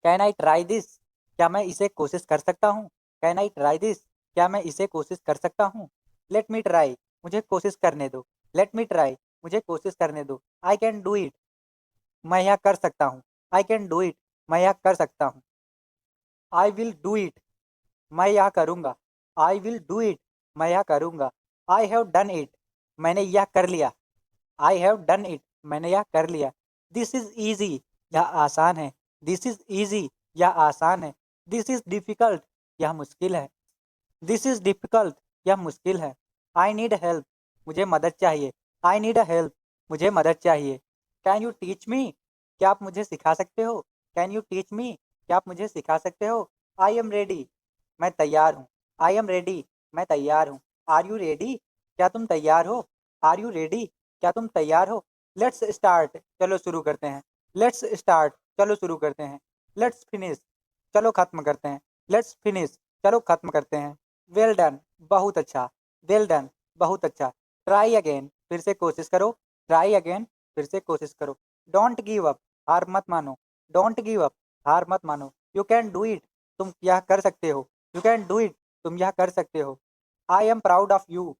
Can I try this? क्या मैं इसे कोशिश कर सकता हूँ? Can I try this? क्या मैं इसे कोशिश कर सकता हूँ? लेट मी ट्राई, मुझे कोशिश करने दो। लेट मी ट्राई, मुझे कोशिश करने दो। आई कैन डू इट, मैं यह कर सकता हूँ। आई कैन डू इट, मैं यह कर सकता हूँ। आई विल डू इट, मैं यह करूँगा। आई विल डू इट, मैं यह करूँगा। आई हैव डन इट, मैंने यह कर लिया। आई हैव डन इट, मैंने यह कर लिया। दिस इज़ ईज़ी, यह आसान है। दिस इज़ ईज़ी, यह आसान है। दिस इज़ डिफ़िकल्ट, यह मुश्किल है। दिस इज़ डिफ़िकल्ट, यह मुश्किल है। आई नीड हेल्प, मुझे मदद चाहिए। आई नीड अ हेल्प, मुझे मदद चाहिए। Can you teach me? क्या आप मुझे सिखा सकते हो? Can you teach me? क्या आप मुझे सिखा सकते हो? आई एम रेडी, मैं तैयार हूँ। आई एम रेडी, मैं तैयार हूँ। Are you ready? क्या तुम तैयार हो? Are you ready? क्या तुम तैयार हो? लेट्स स्टार्ट, चलो शुरू करते हैं। लेट्स स्टार्ट, चलो शुरू करते हैं। लेट्स फिनिश, चलो खत्म करते हैं। लेट्स फिनिश, चलो खत्म करते हैं। वेल डन, बहुत अच्छा। वेल डन, बहुत अच्छा। ट्राई अगेन, फिर से कोशिश करो। ट्राई अगेन, फिर से कोशिश करो। डोंट गिव अप, हार मत मानो। डोंट गिव अप, हार मत मानो। यू कैन डू इट, तुम यह कर सकते हो। यू कैन डू इट, तुम यह कर सकते हो। I am proud of you,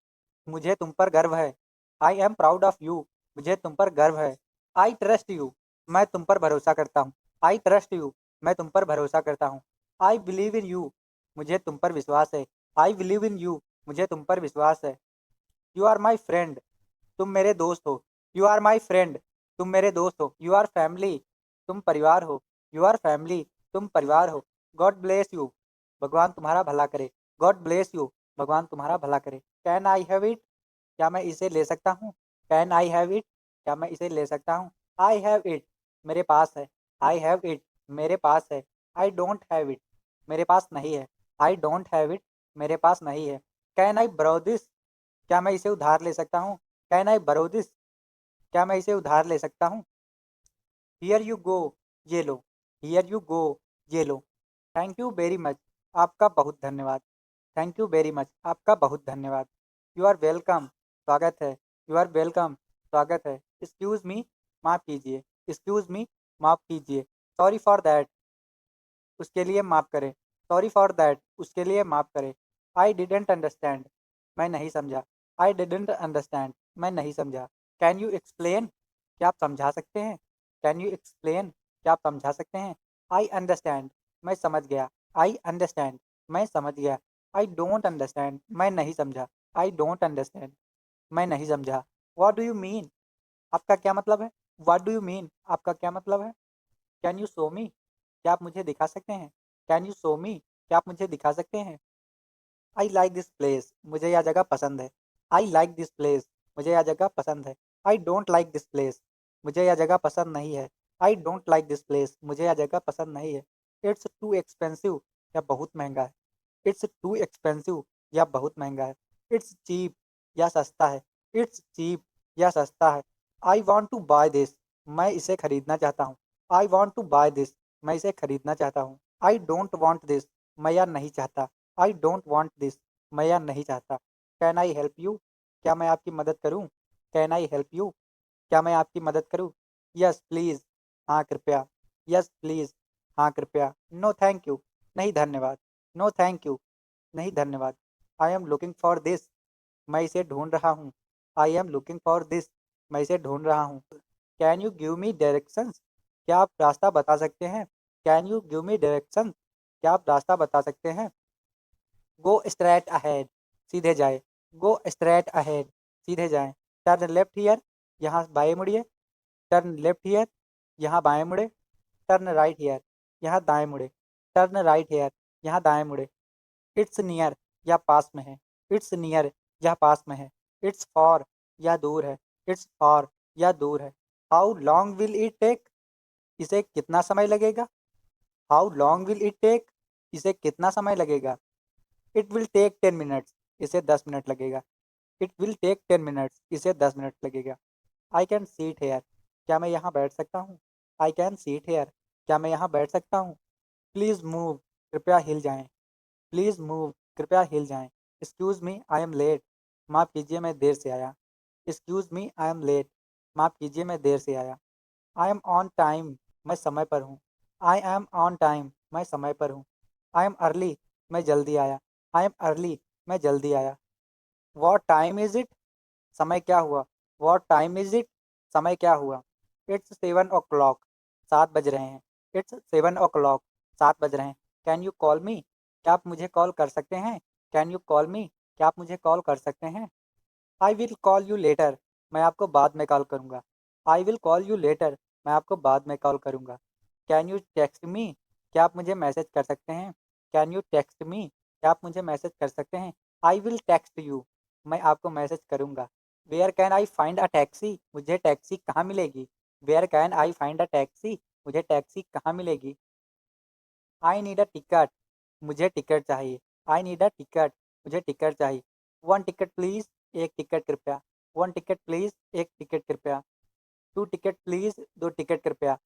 मुझे तुम पर गर्व है। I am proud of you, मुझे तुम पर गर्व है। आई ट्रस्ट यू, मैं तुम पर भरोसा करता हूँ। आई ट्रस्ट यू, मैं तुम पर भरोसा करता हूँ। आई बिलीव इन यू, मुझे तुम पर विश्वास है। आई बिलीव इन यू, मुझे तुम पर विश्वास है। यू आर माई फ्रेंड, तुम मेरे दोस्त हो। यू आर माई फ्रेंड, तुम मेरे दोस्त हो। यू आर फैमिली, तुम परिवार हो। यू आर फैमिली, तुम परिवार हो। गॉड ब्लेस यू, भगवान तुम्हारा भला करे। गॉड ब्लेस यू, भगवान तुम्हारा भला करे। Can I have it? क्या मैं इसे ले सकता हूँ? Can I have it? क्या मैं इसे ले सकता हूँ? आई हैव इट, मेरे पास है। आई हैव इट, मेरे पास है। आई डोंट हैव इट, मेरे पास नहीं है। आई डोंट हैव इट, मेरे पास नहीं है। Can I borrow this? क्या मैं इसे उधार ले सकता हूँ? Can I borrow this? क्या मैं इसे उधार ले सकता हूँ? हियर यू गो, ये लो। हियर यू गो, ये लो। थैंक यू वेरी मच, आपका बहुत धन्यवाद। थैंक यू वेरी मच, आपका बहुत धन्यवाद। यू आर वेलकम, स्वागत है। यू आर वेलकम, स्वागत है। एक्सक्यूज़ मी, माफ़ कीजिए। एक्सक्यूज़ मी, माफ़ कीजिए। सॉरी फॉर दैट, उसके लिए माफ़ करें। सॉरी फॉर दैट, उसके लिए माफ़ करें। आई डिडंट अंडरस्टैंड, मैं नहीं समझा। आई डिडंट अंडरस्टैंड, मैं नहीं समझा। Can you explain? क्या आप समझा सकते हैं? Can you explain? क्या आप समझा सकते हैं? आई अंडरस्टैंड, मैं समझ गया। आई अंडरस्टैंड, मैं समझ गया। आई डोंट अंडरस्टैंड, मैं नहीं समझा। आई डोंट अंडरस्टैंड, मैं नहीं समझा। What do you mean? आपका क्या मतलब है? What do you mean? आपका क्या मतलब है? कैन यू शो मी? क्या आप मुझे दिखा सकते हैं? कैन यू शो मी? क्या आप मुझे दिखा सकते हैं? आई लाइक दिस प्लेस, मुझे यह जगह पसंद है। आई लाइक दिस प्लेस, मुझे यह जगह पसंद है। I don't like this place, मुझे यह जगह पसंद नहीं है। I don't like this place, मुझे यह जगह पसंद नहीं है। इट्स टू एक्सपेंसिव, यह बहुत महंगा है। इट्स टू एक्सपेंसिव, यह बहुत महंगा है। इट्स चीप, यह सस्ता है। इट्स चीप, यह सस्ता है। I want to buy this, मैं इसे खरीदना चाहता हूँ। I want to buy this, मैं इसे खरीदना चाहता हूँ। आई डोंट वॉन्ट दिस, मैं यह नहीं चाहता। आई डोंट वॉन्ट दिस, मैं यह नहीं चाहता। Can I help you? क्या मैं आपकी मदद करूँ? Can I help you? क्या मैं आपकी मदद करूँ? यस प्लीज़, हाँ कृपया। यस प्लीज़, हाँ कृपया। नो थैंक यू, नहीं धन्यवाद। नो थैंक यू, नहीं धन्यवाद। I am looking for this, मैं इसे ढूंढ रहा हूँ। I am looking for this, मैं इसे ढूंढ रहा हूँ। Can you give me directions? क्या आप रास्ता बता सकते हैं? Can you give me direction? क्या आप रास्ता बता सकते हैं? गो स्ट्रेट अहेड, सीधे जाए। गो स्ट्रेट अहेड, सीधे जाएं। टर्न लेफ्ट हियर, यहाँ बाएं मुड़िए। टर्न लेफ्ट हियर, यहाँ बाएं मुड़े। टर्न राइट हियर, यहाँ दाएं मुड़े। टर्न राइट हियर, यहाँ दाएं मुड़े। इट्स नियर, यह पास में है। इट्स नियर, यह पास में है। इट्स फॉर, यह दूर है। इट्स फॉर, यह दूर है। How long will it take? इसे कितना समय लगेगा? How long will it take? इसे कितना समय लगेगा? इट विल टेक 10 मिनट्स, इसे 10 मिनट लगेगा। इट विल टेक 10 मिनट्स, इसे 10 मिनट लगेगा। आई कैन सीट हेयर, क्या मैं यहाँ बैठ सकता हूँ? आई कैन सीट हेयर, क्या मैं यहाँ बैठ सकता हूँ? प्लीज़ मूव, कृपया हिल जाएं। प्लीज़ मूव, कृपया हिल जाएं। Excuse me, I am late, माफ़ कीजिए मैं देर से आया। Excuse me, I am late, माफ़ कीजिए मैं देर से आया। आई एम ऑन टाइम, मैं समय पर हूँ। आई एम ऑन टाइम, मैं समय पर हूँ। आई एम अर्ली, मैं जल्दी आया। आई एम अर्ली, मैं जल्दी आया। वॉट टाइम इज़ इट, समय क्या हुआ। वॉट टाइम इज़ इट, समय क्या हुआ। इट्स 7 o'clock, 7 बज रहे हैं। इट्स 7 o'clock, 7 बज रहे हैं। कैन यू कॉल मी, क्या आप मुझे कॉल कर सकते हैं। कैन यू कॉल मी, क्या आप मुझे कॉल कर सकते हैं। I will call you later, मैं आपको बाद में कॉल करूँगा। I will call you later, मैं आपको बाद में कॉल करूँगा। कैन यू टेक्स्ट मी, क्या आप मुझे मैसेज कर सकते हैं। कैन यू टेक्स्ट मी, क्या आप मुझे मैसेज कर सकते हैं। आई विल टेक्स्ट यू, मैं आपको मैसेज करूँगा। Where can I find a taxi, मुझे टैक्सी कहाँ मिलेगी। Where can I find a taxi, मुझे टैक्सी कहाँ मिलेगी। आई नीड अ टिकट, मुझे टिकट चाहिए। आई नीड अ टिकट, मुझे टिकट चाहिए। वन टिकट प्लीज़, एक टिकट कृपया। वन टिकट प्लीज़, एक टिकट कृपया। टू टिकट प्लीज़, दो टिकट कृपया।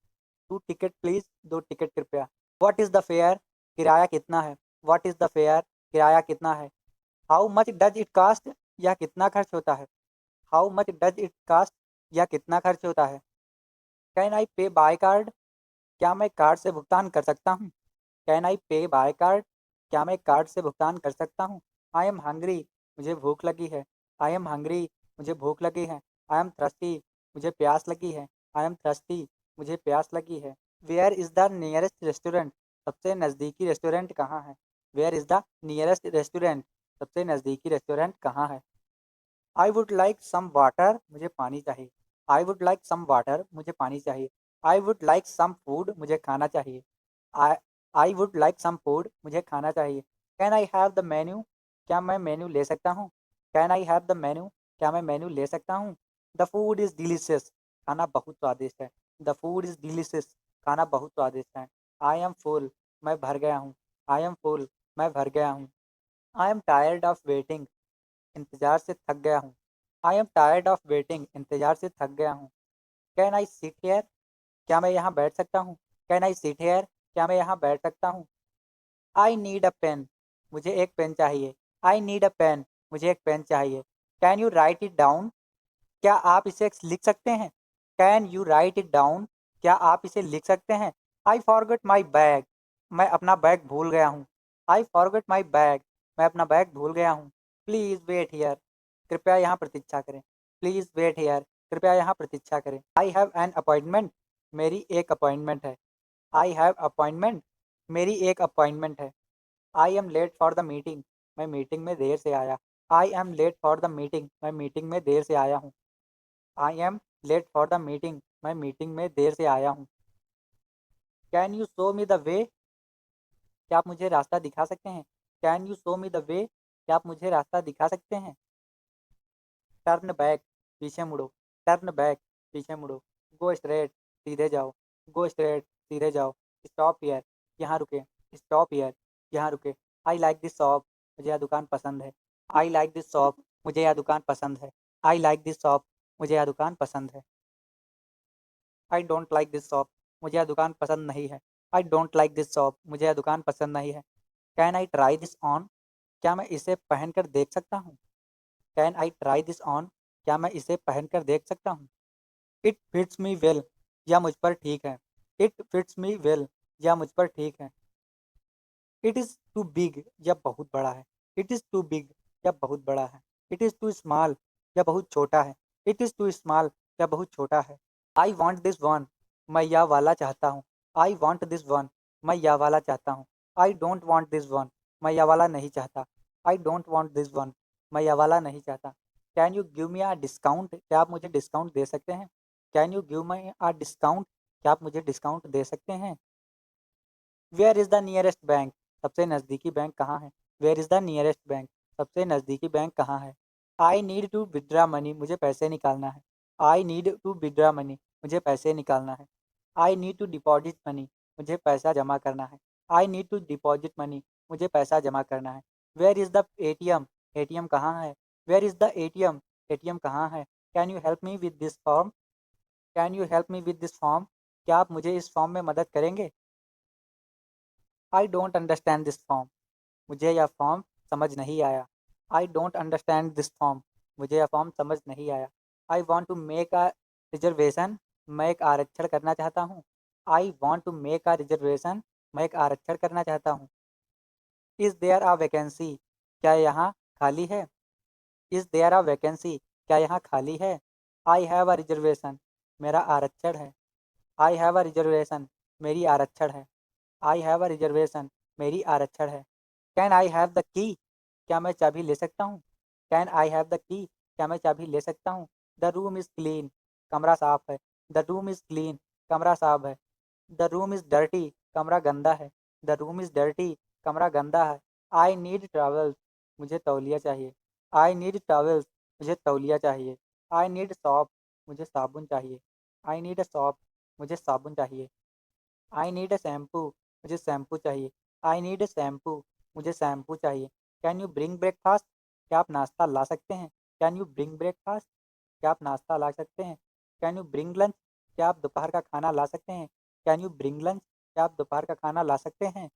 टू टिकट प्लीज़, दो टिकट कृपया। व्हाट इज़ द फेयर, किराया कितना है। व्हाट इज़ द फेयर, किराया कितना है। How much does it cost, यह कितना खर्च होता है। How much does it cost, यह कितना खर्च होता है। कैन आई पे बाय कार्ड, क्या मैं कार्ड से भुगतान कर सकता हूँ। कैन आई पे बाय कार्ड, क्या मैं कार्ड से भुगतान कर सकता हूँ। आई एम हंग्री, मुझे भूख लगी है। आई एम हंग्री, मुझे भूख लगी है। आई एम थ्रस्टी, मुझे प्यास लगी है। आई एम थ्रस्टी, मुझे प्यास लगी है। Where is the nearest restaurant, सबसे नज़दीकी रेस्टोरेंट कहाँ है। Where is the nearest restaurant, सबसे नज़दीकी रेस्टोरेंट कहाँ है। I would like some water, मुझे पानी चाहिए। I would like some water, मुझे पानी चाहिए। I would like some food, मुझे खाना चाहिए। I I would like some food, मुझे खाना चाहिए। Can I have the menu, क्या मैं मेन्यू ले सकता हूँ। Can I have the menu, क्या मैं मेन्यू ले सकता हूँ। द फूड इज़ डिलीशियस, खाना बहुत स्वादिष्ट है। द फूड इज़ डिलीशियस, खाना बहुत स्वादिष्ट है। आई एम फुल, मैं भर गया हूँ। आई एम फुल, मैं भर गया हूँ। I am tired of waiting, इंतज़ार से थक गया हूँ। I am tired of waiting, इंतज़ार से थक गया हूँ। कैन आई सिट हेयर, क्या मैं यहाँ बैठ सकता हूँ। कैन आई सिट हेयर, क्या मैं यहाँ बैठ सकता हूँ। आई नीड अ पेन, मुझे एक पेन चाहिए। आई नीड अ पेन, मुझे एक पेन चाहिए। Can you right it down, क्या आप इसे लिख सकते हैं। Can you right it down, क्या आप इसे लिख सकते हैं। आई फॉरगेट माई बैग, मैं अपना बैग भूल गया हूँ। आई फॉरगेट माई बैग, मैं अपना बैग भूल गया हूँ। प्लीज़ वेट हियर, कृपया यहाँ प्रतीक्षा करें। प्लीज़ वेट हियर, कृपया यहाँ प्रतीक्षा करें। आई हैव एन अपॉइंटमेंट, मेरी एक अपॉइंटमेंट है। आई हैव अपॉइंटमेंट, मेरी एक अपॉइंटमेंट है। I am late for the meeting, मैं मीटिंग में देर से आया। I am late for the meeting, मैं मीटिंग में देर से आया हूँ। I am late for the meeting, मैं मीटिंग में देर से आया हूँ। Can you show me the way, क्या आप मुझे रास्ता दिखा सकते हैं। Can you show me the way, क्या आप मुझे रास्ता दिखा सकते हैं। टर्न बैक, पीछे मुड़ो। टर्न बैक, पीछे मुड़ो। गो स्ट्रेट, सीधे जाओ। गो स्ट्रेट, सीधे जाओ। स्टॉप हियर, यहाँ रुके। स्टॉप हियर, यहाँ रुके। आई लाइक दिस शॉप, मुझे यह दुकान पसंद है। आई लाइक दिस शॉप, मुझे यह दुकान पसंद है। आई लाइक दिस शॉप, मुझे यह दुकान पसंद है। I don't like this shop, मुझे यह दुकान पसंद नहीं है। I don't like this shop, मुझे यह दुकान पसंद नहीं है। Can I try this on, क्या मैं इसे पहन कर देख सकता हूँ। Can I try this on, क्या मैं इसे पहन कर देख सकता हूँ। इट फिट्स मी वेल, यह मुझ पर ठीक है। इट फिट्स मी वेल, यह मुझ पर ठीक है। इट इज़ टू बिग, यह बहुत बड़ा है। इट इज़ टू बिग, यह बहुत बड़ा है। इट इज़ टू स्मॉल, यह बहुत छोटा है। इट इज़ टू स्मॉल, यह बहुत छोटा है। आई वॉन्ट दिस वन, मैं यह वाला चाहता हूँ। आई वॉन्ट दिस वन, मैं यह वाला चाहता हूँ। I don't want this one, मैं यह वाला नहीं चाहता। I don't want this one, मैं यह वाला नहीं चाहता। Can you give me a discount, क्या आप मुझे डिस्काउंट दे सकते हैं। Can you give me a discount, क्या आप मुझे डिस्काउंट दे सकते हैं। Where is the nearest bank, सबसे नज़दीकी बैंक कहाँ है। Where is the nearest bank, सबसे नज़दीकी बैंक कहाँ है। I need to withdraw money, मुझे पैसे निकालना है। I need to withdraw money, मुझे पैसे निकालना है। I need to deposit money, मुझे पैसा जमा करना है। I need to deposit money, मुझे पैसा जमा करना है। Where is the ATM, ATM कहाँ है। Where is the ATM, ATM कहाँ है। Can you help me with this form, can you help me with this form, क्या आप मुझे इस फॉर्म में मदद करेंगे। I don't understand this form, मुझे यह फॉर्म समझ नहीं आया। I don't understand this form, मुझे यह फॉर्म समझ नहीं आया। I want to make a reservation, मैं एक आरक्षण करना चाहता हूँ। I want to make a reservation, मैं एक आरक्षण करना चाहता हूँ। इज़ देयर अ वैकेंसी, क्या यहाँ खाली है? इज़ देयर अ वैकेंसी, क्या यहाँ खाली है? आई हैव अ रिजर्वेशन, मेरा आरक्षण है। आई हैव अ रिजर्वेशन, मेरी आरक्षण है। आई हैव अ रिजर्वेशन, मेरी आरक्षण है। Can I have the key, क्या मैं चाबी ले सकता हूँ? Can I have the key, क्या मैं चाबी ले सकता हूँ? द रूम इज़ क्लीन, कमरा साफ है। द रूम इज़ क्लीन, कमरा साफ है। द रूम इज़ डर्टी, कमरा गंदा है। द रूम इज़ डर्टी, कमरा गंदा है। आई नीड टॉवल्स, मुझे तौलिया चाहिए। आई नीड टॉवल्स, मुझे तौलिया चाहिए। आई नीड सॉप, मुझे साबुन चाहिए। आई नीड अ सॉप, मुझे साबुन चाहिए। आई नीड अ शैम्पू, मुझे शैम्पू चाहिए। आई नीड अ शैम्पू, मुझे शैम्पू चाहिए। कैन यू ब्रिंग ब्रेकफास्ट, क्या आप नाश्ता ला सकते हैं? कैन यू ब्रिंग ब्रेकफास्ट, क्या आप नाश्ता ला सकते हैं? कैन यू ब्रिंग लंच, क्या आप दोपहर का खाना ला सकते हैं? कैन यू ब्रिंग लंच, क्या आप दोपहर का खाना ला सकते हैं?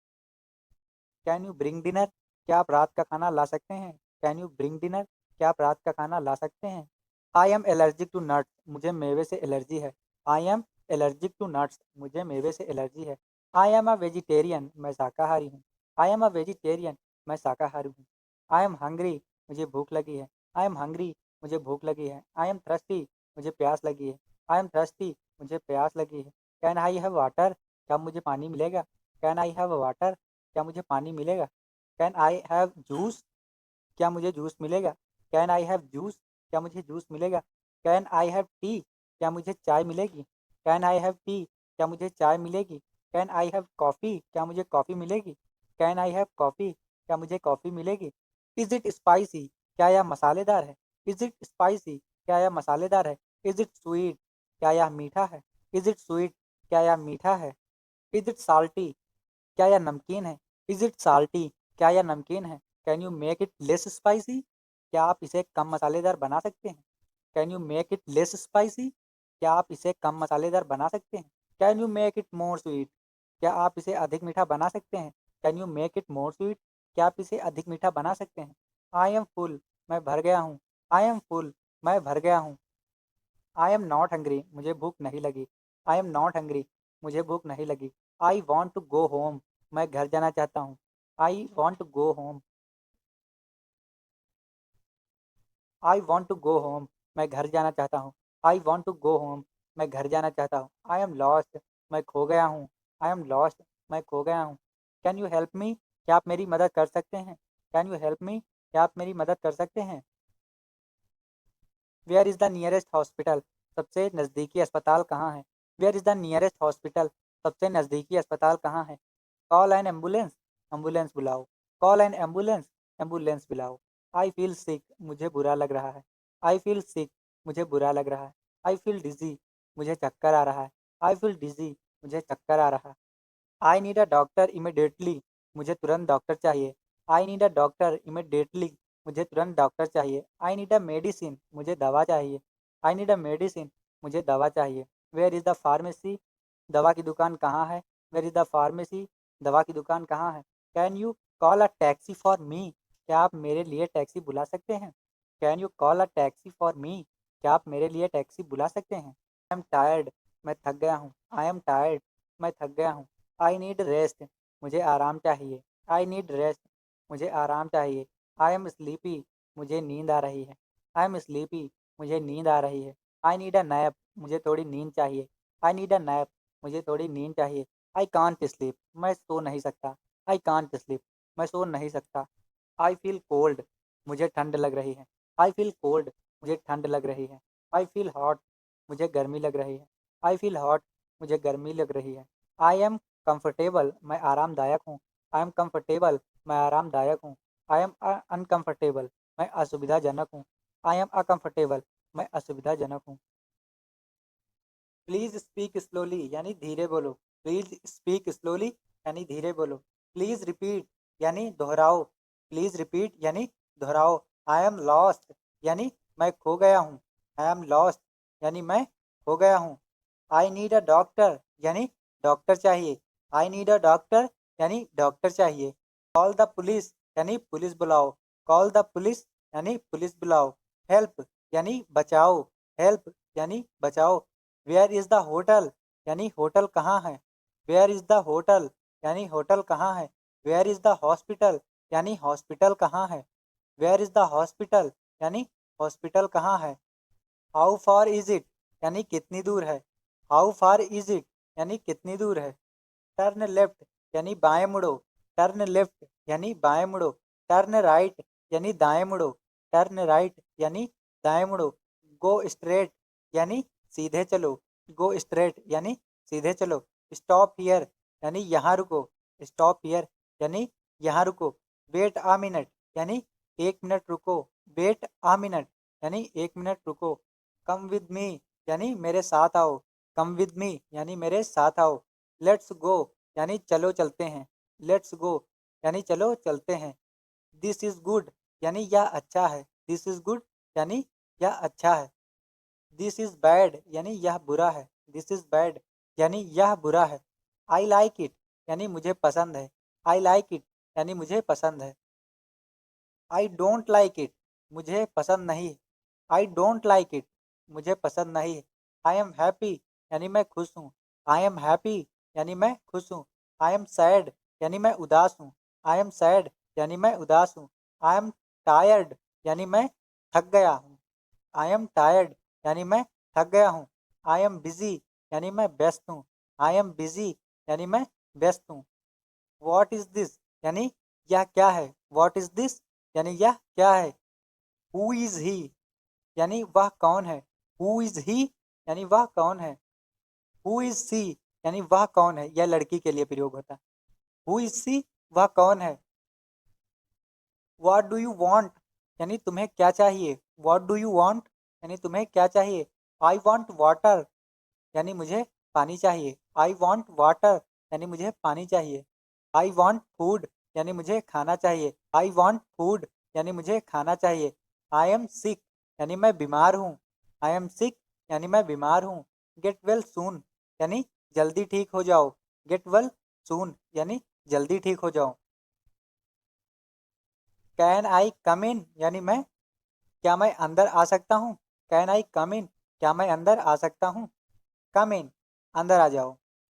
कैन यू ब्रिंग डिनर, क्या आप रात का खाना ला सकते हैं? कैन यू ब्रिंग डिनर, क्या आप रात का खाना ला सकते हैं? I am allergic to nuts, मुझे मेवे से एलर्जी है। I am allergic to nuts, मुझे मेवे से एलर्जी है। आई एम अ वेजिटेरियन, मैं शाकाहारी हूँ। आई एम अ वेजिटेरियन, मैं शाकाहारी हूँ। आई एम हंग्री, मुझे भूख लगी है। आई एम हंग्री, मुझे भूख लगी है। आई एम थ्रस्टी, मुझे प्यास लगी है। आई एम थ्रस्टी, मुझे प्यास लगी है। कैन आई हैव वाटर, क्या मुझे पानी मिलेगा? कैन आई हैव वाटर, क्या मुझे पानी मिलेगा? कैन आई हैव जूस, क्या मुझे जूस मिलेगा? कैन आई हैव जूस, क्या मुझे जूस मिलेगा? कैन आई हैव टी, क्या मुझे चाय मिलेगी? कैन आई हैव टी, क्या मुझे चाय मिलेगी? कैन आई हैव कॉफ़ी, क्या मुझे कॉफ़ी मिलेगी? कैन आई हैव कॉफ़ी, क्या मुझे कॉफ़ी मिलेगी? इज़ इट स्पाइसी, क्या यह मसालेदार है? इज़ इट स्पाइसी, क्या यह मसालेदार है? इज़ इट स्वीट, क्या यह मीठा है? इज़ इट स्वीट, क्या यह मीठा है? इज़ इट साल्टी, क्या यह नमकीन है? इज़ इट साल्टी, क्या यह नमकीन है? Can you make it less spicy, क्या आप इसे कम मसालेदार बना सकते हैं? Can you make it less spicy, क्या आप इसे कम मसालेदार बना सकते हैं? Can you make it more sweet, क्या आप इसे अधिक मीठा बना सकते हैं? Can you make it more sweet, क्या आप इसे अधिक मीठा बना सकते हैं? आई एम फुल, मैं भर गया हूँ। आई एम फुल, मैं भर गया हूँ। आई एम नॉट हंग्री, मुझे भूख नहीं लगी। आई एम नॉट हंग्री, मुझे भूख नहीं लगी। I want to go home, मैं घर जाना चाहता हूँ। I want to go home. I want to go home, मैं घर जाना चाहता हूँ। I want to go home, मैं घर जाना चाहता हूँ। आई एम लॉस्ट, मैं खो गया हूँ। आई एम लॉस्ट, मैं खो गया हूँ। कैन यू हेल्प मी, क्या आप मेरी मदद कर सकते हैं? कैन यू हेल्प मी, क्या आप मेरी मदद कर सकते हैं? Where is the nearest hospital, सबसे नज़दीकी अस्पताल कहाँ है? Where is the nearest hospital, सबसे नज़दीकी अस्पताल कहाँ है? कॉल एन एम्बुलेंस, एम्बुलेंस बुलाओ। कॉल एन एम्बुलेंस, एम्बुलेंस बुलाओ। आई फील सिक, मुझे बुरा लग रहा है। आई फील सिक, मुझे बुरा लग रहा है। आई फील डिज़ी, मुझे चक्कर आ रहा है। आई फील डिज़ी, मुझे चक्कर आ रहा है। I need a doctor immediately, मुझे तुरंत डॉक्टर चाहिए। I need a doctor immediately, मुझे तुरंत डॉक्टर चाहिए। आई नीड अ मेडिसिन, मुझे दवा चाहिए। आई नीड अ मेडिसिन, मुझे दवा चाहिए। वेयर इज़ द फार्मेसी, दवा की दुकान कहाँ है? वेयर इज़ द फार्मेसी, दवा की दुकान कहाँ है? Can you call a taxi for me, क्या आप मेरे लिए टैक्सी बुला सकते हैं? Can you call a taxi for me, क्या आप मेरे लिए टैक्सी बुला सकते हैं? आई एम टायर्ड, मैं थक गया हूँ। आई एम टायर्ड, मैं थक गया हूँ। आई नीड रेस्ट, मुझे आराम चाहिए। आई नीड रेस्ट, मुझे आराम चाहिए। आई एम स्लीपी, मुझे नींद आ रही है। आई एम स्लीपी, मुझे नींद आ रही है। आई नीड अ नैप, मुझे थोड़ी नींद चाहिए। आई नीड अ नैप, मुझे थोड़ी नींद चाहिए। आई कांट स्लीप, मैं सो नहीं सकता। आई कांट स्लीप, मैं सो नहीं सकता। आई फील कोल्ड, मुझे ठंड लग रही है। आई फील कोल्ड, मुझे ठंड लग रही है। आई फील हॉट, मुझे गर्मी लग रही है। आई फील हॉट, मुझे गर्मी लग रही है। आई एम कंफर्टेबल, मैं आरामदायक हूँ। आई एम कंफर्टेबल, मैं आरामदायक हूँ। आई एम अनकंफर्टेबल, मैं असुविधाजनक हूँ। आई एम अकंफर्टेबल, मैं असुविधाजनक हूँ। प्लीज़ स्पीक स्लोली, यानी धीरे बोलो। प्लीज़ स्पीक स्लोली, यानी धीरे बोलो। प्लीज़ रिपीट, यानी दोहराओ। प्लीज़ रिपीट, यानी दोहराओ। आई एम लॉस्ट, यानी मैं खो गया हूँ। आई एम लॉस्ट, यानी मैं खो गया हूँ। आई नीड अ डॉक्टर, यानी डॉक्टर चाहिए। आई नीड अ डॉक्टर, यानी डॉक्टर चाहिए। कॉल द पुलिस, यानी पुलिस बुलाओ। कॉल द पुलिस, यानी पुलिस बुलाओ। हेल्प, यानी बचाओ। हेल्प, यानी बचाओ। वेयर इज़ द होटल, यानी होटल कहाँ है। वेयर इज़ द होटल यानी होटल कहाँ है। वेयर इज़ द हॉस्पिटल यानी हॉस्पिटल कहाँ है। वेयर इज़ द हॉस्पिटल यानी हॉस्पिटल कहाँ है। हाउ फार इज़ इट यानी कितनी दूर है। हाउ फार इज़ इट यानी कितनी दूर है। टर्न लेफ्ट यानी बाएं मुड़ो। टर्न लेफ्ट यानी बाएं मुड़ो। टर्न राइट यानी दाएं मुड़ो। टर्न राइट यानी दाएं मुड़ो। गो स्ट्रेट यानी सीधे चलो। गो स्ट्रेट यानी सीधे चलो। स्टॉप हियर यानी यहाँ रुको। स्टॉप हियर यानी यहाँ रुको। वेट आ मिनट यानी 1 मिनट रुको। वेट आ मिनट यानी 1 मिनट रुको। कम विद मी यानी मेरे साथ आओ। कम विद मी यानी मेरे साथ आओ। लेट्स गो यानी चलो चलते हैं। लेट्स गो यानी चलो चलते हैं। दिस इज़ गुड यानी यह अच्छा है। दिस इज़ गुड यानी यह अच्छा है। दिस इज़ बैड यानी यह बुरा है। दिस इज़ बैड यानी यह बुरा है। आई लाइक इट यानी मुझे पसंद है। आई लाइक इट यानी मुझे पसंद है। आई डोंट लाइक इट मुझे पसंद नहीं। आई डोंट लाइक इट मुझे पसंद नहीं। आई एम हैप्पी यानी मैं खुश हूँ। आई एम हैप्पी यानी मैं खुश हूँ। आई एम सैड यानी मैं उदास हूँ। आई एम सैड यानी मैं उदास हूँ। आई एम टायर्ड यानी मैं थक गया हूँ। आई एम टायर्ड यानी मैं थक गया हूँ। आई एम बिजी यानी मैं व्यस्त हूँ। आई एम बिजी यानी मैं व्यस्त हूँ। वॉट इज़ दिस यानी यह क्या है। वॉट इज़ दिस यानी यह क्या है। हु इज़ ही यानी वह कौन है। हु इज़ ही यानी वह कौन है। हु इज़ सी यानी वह कौन है। यह लड़की के लिए प्रयोग होता है। हु इज़ सी वह कौन है। व्हाट डू यू वांट यानी तुम्हें क्या चाहिए। व्हाट डू यू वांट यानी तुम्हें क्या चाहिए। आई वांट वाटर यानी मुझे पानी चाहिए। आई वांट वाटर यानी मुझे पानी चाहिए। आई वांट फूड यानी मुझे खाना चाहिए। आई वांट फूड यानी मुझे खाना चाहिए। आई एम सिक यानी मैं बीमार हूँ। आई एम सिक यानी मैं बीमार हूँ। गेट वेल सून यानी जल्दी ठीक हो जाओ। गेट वेल सून यानी जल्दी ठीक हो जाओ। कैन आई कम इन यानी मैं क्या मैं अंदर आ सकता हूँ। कैन आई कम इन क्या मैं अंदर आ सकता हूँ। कम इन अंदर आ जाओ।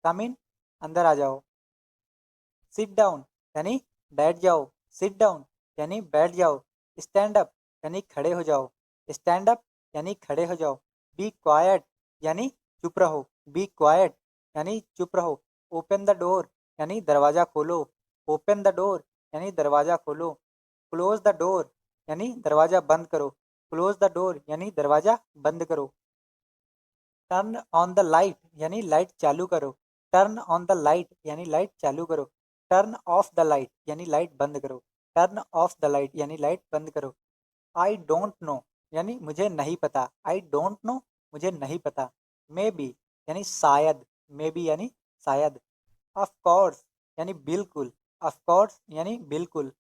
कम इन अंदर आ जाओ। सिट डाउन यानी बैठ जाओ। सिट डाउन यानी बैठ जाओ। स्टैंड अप यानी खड़े हो जाओ। स्टैंड अप यानी खड़े हो जाओ। बी क्वाइट यानी चुप रहो। बी क्वाइट यानी चुप रहो। ओपन द डोर यानी दरवाज़ा खोलो। ओपन द डोर यानी दरवाज़ा खोलो। क्लोज द डोर यानी दरवाज़ा बंद करो। क्लोज द डोर यानी दरवाज़ा बंद करो। टर्न ऑन द लाइट यानी लाइट चालू करो। टर्न ऑन द लाइट यानी लाइट चालू करो। टर्न ऑफ द लाइट यानी लाइट बंद करो। टर्न ऑफ द लाइट यानी लाइट बंद करो। आई डोंट नो यानी मुझे नहीं पता। आई डोंट नो मुझे नहीं पता। मे बी यानी शायद। मे बी यानी शायद। ऑफ कोर्स यानी बिल्कुल। ऑफ कोर्स यानी बिल्कुल।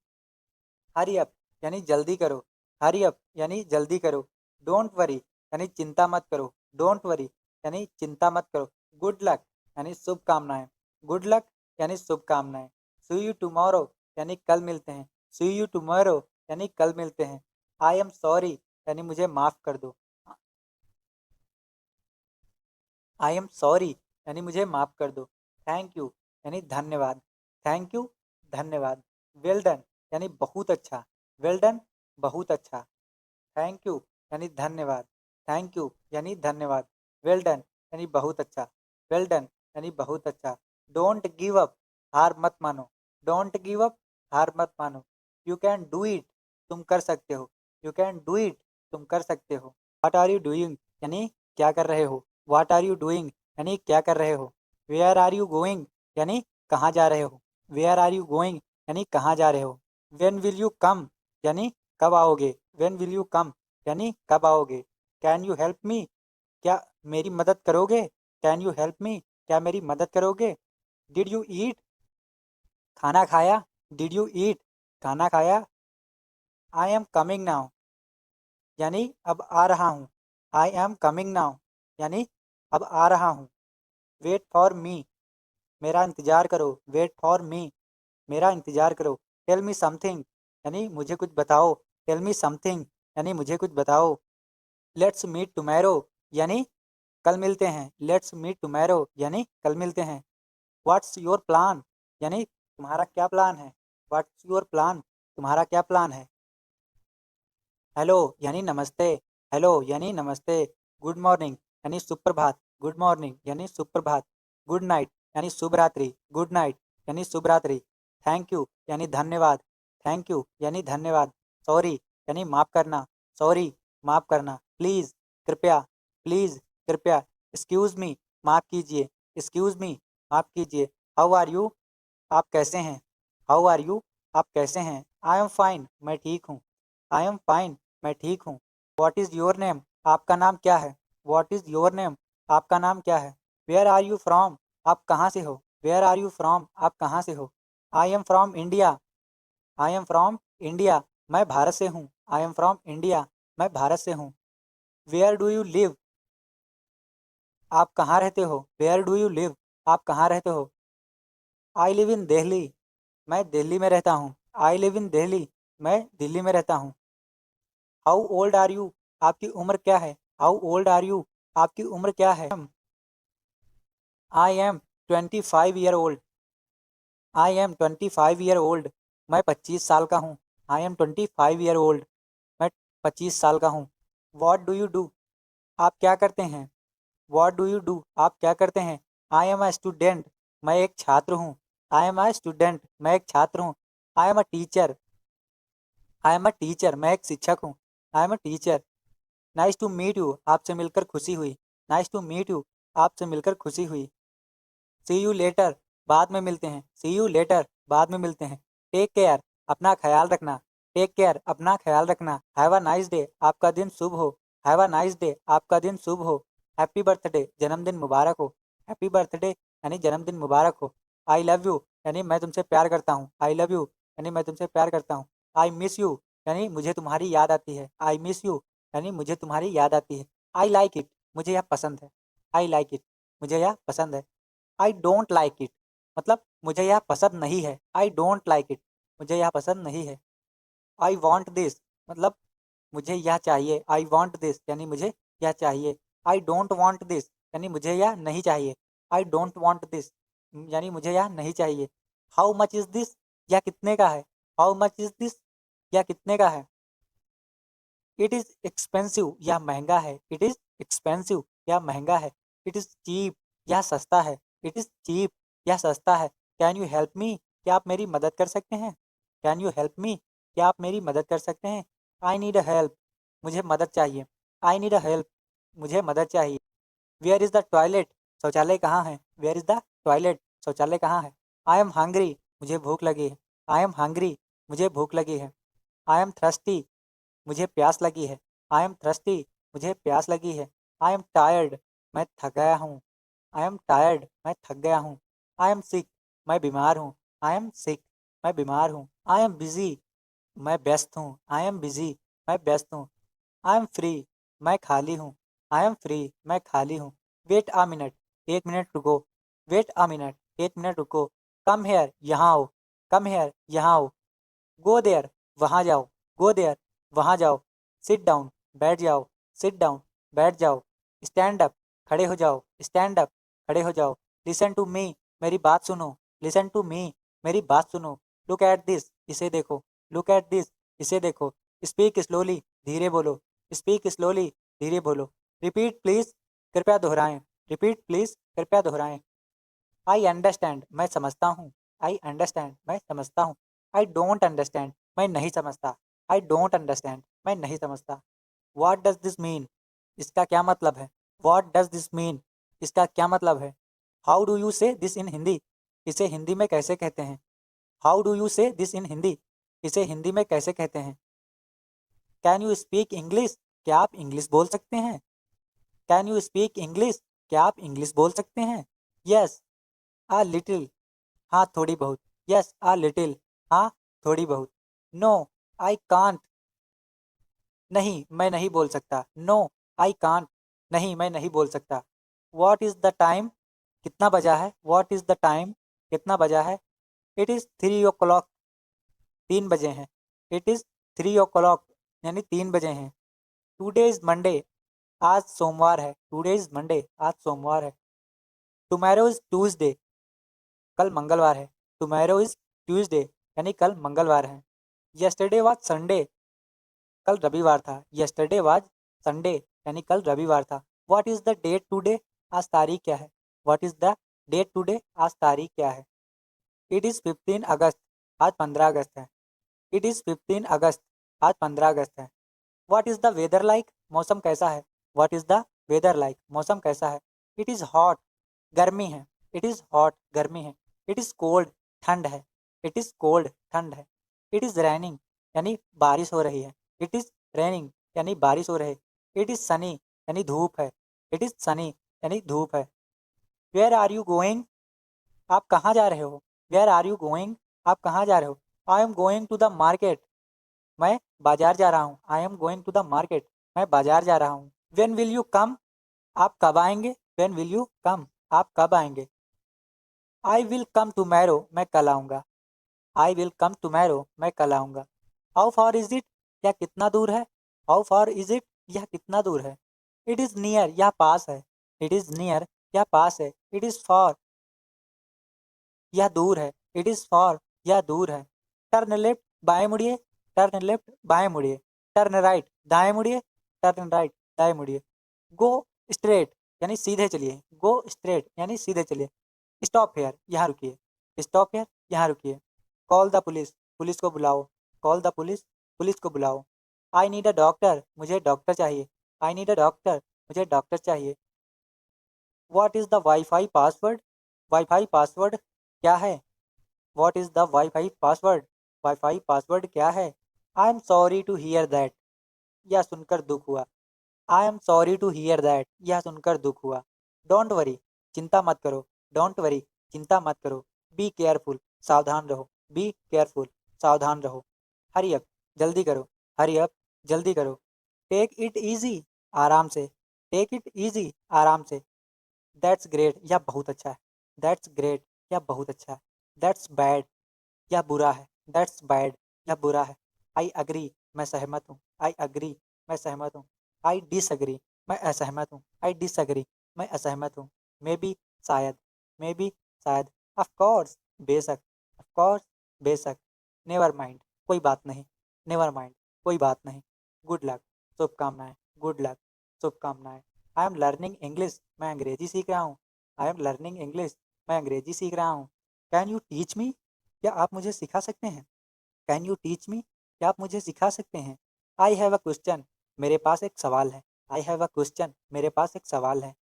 हरी अप यानी जल्दी करो। हरी अप यानी जल्दी करो। डोंट वरी यानी चिंता मत करो। डोंट वरी यानी चिंता मत करो। गुड लक यानी शुभकामनाएं। गुड लक यानी शुभकामनाएं। सी यू टुमारो यानी कल मिलते हैं। सी यू टुमारो यानी कल मिलते हैं। आई एम सॉरी यानी मुझे माफ़ कर दो। आई एम सॉरी यानी मुझे माफ़ कर दो। थैंक यू यानी धन्यवाद। थैंक यू धन्यवाद। वेल डन यानी बहुत अच्छा। वेल डन बहुत अच्छा। थैंक यू यानी धन्यवाद। थैंक यू यानी धन्यवाद। वेल डन यानी बहुत अच्छा। वेल डन यानी बहुत अच्छा। डोंट गिव अप हार मत मानो। डोंट गिव अप हार मत मानो। यू कैन डू इट तुम कर सकते हो। यू कैन डू इट तुम कर सकते हो। व्हाट आर यू डूइंग यानी क्या कर रहे हो। व्हाट आर यू डूइंग यानी क्या कर रहे हो। वेयर आर यू गोइंग यानी कहाँ जा रहे हो। वेयर आर यू गोइंग यानी कहाँ जा रहे हो। वेन विल यू कम यानी कब आओगे। वेन विल यू कम यानी कब आओगे। कैन यू हेल्प मी क्या मेरी मदद करोगे। कैन यू हेल्प मी क्या मेरी मदद करोगे। डिड यू ईट खाना खाया। डिड यू ईट खाना खाया। आई एम कमिंग नाउ यानी अब आ रहा हूँ। आई एम कमिंग नाउ यानी अब आ रहा हूँ। वेट फॉर मी मेरा इंतज़ार करो। वेट फॉर मी मेरा इंतज़ार करो। टेल मी समथिंग यानी मुझे कुछ बताओ। टेल मी समथिंग यानी मुझे कुछ बताओ। लेट्स मीट टुमारो यानी कल मिलते हैं। लेट्स मीट टुमारो यानी कल मिलते हैं। व्हाट्स योर प्लान यानी तुम्हारा क्या प्लान है। व्हाट्स योर प्लान तुम्हारा क्या प्लान है। हेलो यानी नमस्ते। हेलो यानी नमस्ते। गुड मॉर्निंग यानी सुप्रभात। गुड मॉर्निंग यानी सुप्रभात। गुड नाइट यानी शुभ रात्रि। गुड नाइट यानी शुभ रात्रि। थैंक यू यानी धन्यवाद। थैंक यू यानी धन्यवाद। सॉरी यानी माफ़ करना। सॉरी माफ़ करना। प्लीज़ कृपया। प्लीज़ कृपया। एक्सक्यूज़ मी माफ़ कीजिए। एक्सक्यूज़ मी माफ़ कीजिए। हाउ आर यू आप कैसे हैं। हाउ आर यू आप कैसे हैं। आई एम फाइन मैं ठीक हूँ। आई एम फाइन मैं ठीक हूँ। व्हाट इज़ योर नेम आपका नाम क्या है। व्हाट इज़ योर नेम आपका नाम क्या है। वेयर आर यू फ्रॉम आप कहाँ से हो। वेयर आर यू फ्रॉम आप कहाँ से हो। I am from India. I am from India मैं भारत से हूँ। आई एम फ्रॉम इंडिया मैं भारत से हूँ। वेयर डू यू लिव आप कहाँ रहते हो। वेयर डू यू लिव आप कहाँ रहते हो। आई लिव इन दिल्ली मैं दिल्ली में रहता हूँ। आई लिव इन दिल्ली मैं दिल्ली में रहता हूँ। हाउ ओल्ड आर यू आपकी उम्र क्या है। हाउ ओल्ड आर यू आपकी उम्र क्या है। I M 25 year old. I am 25 year old मैं 25 साल का हूँ। आई एम 25 ईयर ओल्ड मैं 25 साल का हूँ। वॉट डू यू डू आप क्या करते हैं। वॉट डू यू डू आप क्या करते हैं। आई एम अ स्टूडेंट मैं एक छात्र हूँ। आई एम अ स्टूडेंट मैं एक छात्र हूँ। I am a teacher I am a teacher मैं एक शिक्षक हूँ। I am a teacher. Nice to meet you आपसे मिलकर खुशी हुई। नाइस टू मीट यू आपसे मिलकर खुशी हुई। सी यू लेटर बाद में मिलते हैं। सी यू लेटर बाद में मिलते हैं। टेक केयर अपना ख्याल रखना। टेक केयर अपना ख्याल रखना। हैव अ नाइस डे आपका दिन शुभ हो। हैव अ नाइस डे आपका दिन शुभ हो। हैप्पी बर्थडे जन्मदिन मुबारक हो। हैप्पी बर्थडे यानी जन्मदिन मुबारक हो। आई लव यू यानी मैं तुमसे प्यार करता हूँ। आई लव यू यानी मैं तुमसे प्यार करता हूँ। आई मिस यू यानी मुझे तुम्हारी याद आती है। आई मिस यू यानी मुझे तुम्हारी याद आती है। आई लाइक इट मुझे यह पसंद है। आई लाइक इट मुझे यह पसंद है। आई डोंट लाइक इट मतलब मुझे यह पसंद नहीं है। आई डोंट लाइक इट मुझे यह पसंद नहीं है। आई वॉन्ट दिस मतलब मुझे यह चाहिए। आई वॉन्ट दिस यानी मुझे यह चाहिए। आई डोंट वॉन्ट दिस यानी मुझे यह नहीं चाहिए। आई डोंट वॉन्ट दिस यानी मुझे यह नहीं चाहिए। हाउ मच इज़ दिस यह कितने का है। हाउ मच इज़ दिस यह कितने का है। इट इज़ एक्सपेंसिव यह महंगा है। इट इज़ एक्सपेंसिव यह महंगा है। इट इज़ चीप यह सस्ता है। इट इज़ चीप यह सस्ता है। कैन यू हेल्प मी क्या आप मेरी मदद कर सकते हैं। कैन यू हेल्प मी क्या आप मेरी मदद कर सकते हैं। आई नीड अ हेल्प मुझे मदद चाहिए। आई नीड अ हेल्प मुझे मदद चाहिए। वेयर इज़ द टॉयलेट शौचालय कहाँ है। वेयर इज़ द टॉयलेट शौचालय कहाँ है। आई एम हंग्री मुझे भूख लगी है। आई एम हंग्री मुझे भूख लगी है। आई एम थ्रस्टी मुझे प्यास लगी है। आई एम थ्रस्टी मुझे प्यास लगी है। आई एम टायर्ड मैं थक गया हूँ। आई एम टायर्ड मैं थक गया हूँ। आई एम सिक मैं बीमार हूँ। आई एम सिक मैं बीमार हूँ। आई एम बिजी मैं व्यस्त हूँ। आई एम बिजी मैं व्यस्त हूँ। आई एम फ्री मैं खाली हूँ। आई एम फ्री मैं खाली हूँ। वेट अ मिनट 1 मिनट रुको। वेट अ मिनट 1 मिनट रुको। कम हेयर यहाँ आओ। कम हेयर यहाँ आओ। गो देयर वहाँ जाओ। गो देयर वहाँ जाओ। सिट डाउन बैठ जाओ। सिट डाउन बैठ जाओ। स्टैंड अप खड़े हो जाओ। स्टैंड अप खड़े हो जाओ। लिसन टू मी मेरी बात सुनो। लिसन टू मी मेरी बात सुनो। लुक एट दिस इसे देखो। लुक एट दिस इसे देखो। स्पीक स्लोली धीरे बोलो। स्पीक स्लोली धीरे बोलो। रिपीट प्लीज कृपया दोहराएं। रिपीट प्लीज कृपया दोहराएं। आई अंडरस्टैंड मैं समझता हूँ। आई अंडरस्टैंड मैं समझता हूँ। आई डोंट अंडरस्टैंड मैं नहीं समझता। आई डोंट अंडरस्टैंड मैं नहीं समझता। व्हाट डज दिस मीन इसका क्या मतलब है। व्हाट डज दिस मीन इसका क्या मतलब है। हाउ डू यू से दिस इन हिंदी इसे हिंदी में कैसे कहते हैं। हाउ डू यू से दिस इन हिंदी इसे हिंदी में कैसे कहते हैं। कैन यू स्पीक इंग्लिश क्या आप इंग्लिश बोल सकते हैं। कैन यू स्पीक इंग्लिश क्या आप इंग्लिश बोल सकते हैं। यस आ लिटिल हाँ थोड़ी बहुत। यस आ लिटिल हाँ थोड़ी बहुत। नो आई कांट नहीं मैं नहीं बोल सकता। नो आई कांट नहीं मैं नहीं बोल सकता। व्हाट इज़ द टाइम कितना बजा है। व्हाट इज़ द टाइम कितना बजा है। इट इज़ 3 o'clock 3 बजे हैं। इट इज़ 3 o'clock यानी 3 बजे हैं। टुडे इज़ मंडे आज सोमवार है, टुडे इज मंडे, आज सोमवार है। टुमारो इज ट्यूसडे, कल मंगलवार है। टुमारो इज ट्यूसडे यानी कल मंगलवार है। यस्टरडे वाज संडे, कल रविवार था। यस्टरडे वाज संडे यानी कल रविवार था। What is the date today, आज तारीख क्या है। What is the date today, आज तारीख क्या है। इट इज़ 15 अगस्त, आज 15 अगस्त है। इट इज़ 15 अगस्त, आज 15 अगस्त है। What is the weather like, मौसम कैसा है। What is the weather like, मौसम कैसा है। इट इज़ हॉट, गर्मी है। इट इज़ हॉट, गर्मी है। इट इज़ कोल्ड, ठंड है। इट इज़ कोल्ड, ठंड है। इट इज़ रैनिंग यानी बारिश हो रही है। इट इज़ रैनिंग यानी बारिश हो रही है। इट इज़ सनी यानी धूप है। इट इज़ सनी यानी धूप है। वेयर आर यू गोइंग, आप कहाँ जा रहे हो। वेयर आर यू गोइंग, आप कहाँ जा रहे हो। I am going to the market, मैं बाजार जा रहा हूँ। I am going to the market, मैं बाजार जा रहा हूँ। वेन विल यू कम, आप कब आएंगे। वेन विल यू कम, आप कब आएंगे। आई विल कम टुमारो, मैं कल आऊँगा। आई विल कम टुमारो, मैं कल आऊँगा। हाउ फार इज इट, यह कितना दूर है। हाउ फार इज इट, यह कितना दूर है। इट इज़ नियर, यह पास है। इट इज़ नियर, यह पास है। इट इज़ फॉर, यह दूर है। इट इज़ फॉर, यह दूर है। टर्न लेफ्ट, बाएं मुड़िए। टर्न लेफ्ट, बाएं मुड़िए। टर्न राइट, दाएं मुड़िए। टर्न राइट, दाएं मुड़िए। गो स्ट्रेट यानी सीधे चलिए। गो स्ट्रेट यानी सीधे चलिए। स्टॉप हेयर, यहाँ रुकिए। स्टॉप हेयर, यहाँ रुकिए। कॉल द पुलिस, पुलिस को बुलाओ। कॉल द पुलिस, पुलिस को बुलाओ। आई नीड अ डॉक्टर, मुझे डॉक्टर चाहिए। आई नीड अ डॉक्टर, मुझे डॉक्टर चाहिए। What is the wifi password, wifi password क्या है। What is the wifi password, wifi password क्या है। I am sorry to hear that, यह सुनकर दुख हुआ। I am sorry to hear that, यह सुनकर दुख हुआ। डोंट वरी, चिंता मत करो। डोंट वरी, चिंता मत करो। बी केयरफुल, सावधान रहो। बी केयरफुल, सावधान रहो। हरी अप, जल्दी करो। हरी अप, जल्दी करो। टेक इट ईजी, आराम से। टेक इट ईजी, आराम से। दैट्स ग्रेट, यह बहुत अच्छा है। दैट्स ग्रेट, यह बहुत अच्छा है। दैट्स बैड, यह बुरा है। दैट्स बैड, यह बुरा है। आई अग्री, मैं सहमत हूँ। आई अग्री, मैं सहमत हूँ। आई डिसअग्री, मैं असहमत हूँ। आई डिसअग्री, मैं असहमत हूँ। मे बी, शायद। मे बी, शायद। ऑफ कोर्स, बेशक। ऑफ कोर्स, बेशक। नेवर माइंड, कोई बात नहीं। नेवर माइंड, कोई बात नहीं। गुड लक, शुभकामनाएं। गुड लक, शुभकामनाएं। आई एम लर्निंग इंग्लिश, मैं अंग्रेजी सीख रहा हूँ। आई एम लर्निंग इंग्लिश, मैं अंग्रेजी सीख रहा हूँ। कैन यू टीच मी, क्या आप मुझे सिखा सकते हैं। कैन यू टीच मी, क्या आप मुझे सिखा सकते हैं। आई हैव अ क्वेश्चन, मेरे पास एक सवाल है। आई हैव अ क्वेश्चन, मेरे पास एक सवाल है।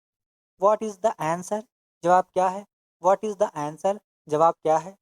व्हाट इज़ द आंसर, जवाब क्या है। व्हाट इज़ द आंसर, जवाब क्या है।